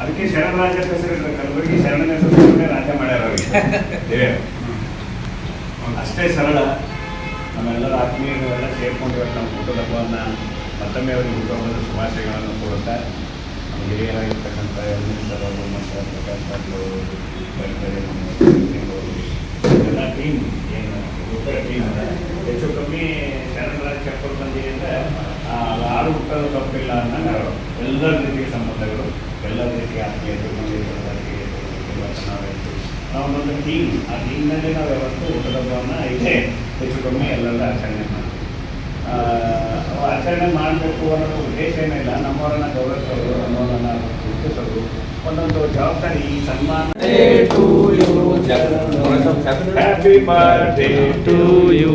ಅದಕ್ಕೆ ಶರಣರಾಜ ಹೆಸರಿದ್ರೆ ಕಲಬುರಗಿ ಶರಣನ ಹೆಸರು ರಾಜ್ಯ ಮಾಡ್ಯಾರ ಅವರಿಗೆ ಅಷ್ಟೇ ಸರಳ. ನಮ್ಮೆಲ್ಲರ ಆತ್ಮೀಯರು ಎಲ್ಲ ಸೇರ್ಕೊಂಡು ನಮ್ಮ ಹುಟ್ಟುಹಬ್ಬದ ಹಬ್ಬವನ್ನು ಮತ್ತೊಮ್ಮೆ ಅವರಿಗೆ ಹುಟ್ಟುಹಬ್ಬದ ಶುಭಾಶಯಗಳನ್ನು ಕೊಡುತ್ತಾ ನಮ್ಮ ಹಿರಿಯರಾಗಿರ್ತಕ್ಕಂಥ ಎಲ್ಮಿನ್ ಸರ್ ಅವರು ಮತ್ತು ಪ್ರಕಾಶ್ ಅವರು ಎಲ್ಲ ಟೀಮ್ ಏನು ಉತ್ತರ ಟೀಮ್ ಅದ ಹೆಚ್ಚು ಕಮ್ಮಿ ಶರಣರಾಜ ಚಪ್ಪಲ್ ಬಂದಿಯಿಂದ 6 ಹುಟ್ಟದ ತಪ್ಪಿಲ್ಲ ಅನ್ನಂಗೆ ಎಲ್ಲರ ರೀತಿಯ ಸಂಬಂಧಗಳು, ಎಲ್ಲರ ರೀತಿಯ ಆತ್ಮೀಯತೆ ನಾವೊಂದೊಂದು ಟೀಮ್, ಆ ಟೀಮ್ನಲ್ಲಿ ನಾವು ಯಾವತ್ತೂ ಹುಟ್ಟುಹಬ್ಬವನ್ನು ಇದೇ ಹೆಚ್ಚು ಕಮ್ಮಿ ಎಲ್ಲರ ಆಚರಣೆ ಮಾಡ್ತೀವಿ. ಆಚರಣೆ ಮಾಡಬೇಕು ಅನ್ನೋ ಉದ್ದೇಶ ಏನಿಲ್ಲ, ನಮ್ಮವರನ್ನ ಗೌರವಿಸೋದು, ನಮ್ಮವರನ್ನ ಗುರುತಿಸೋದು ಒಂದೊಂದು ಜವಾಬ್ದಾರಿ. ಈ ಸನ್ಮಾನ ಹ್ಯಾಪಿ ಬರ್ಡೇ ಟು ಯು.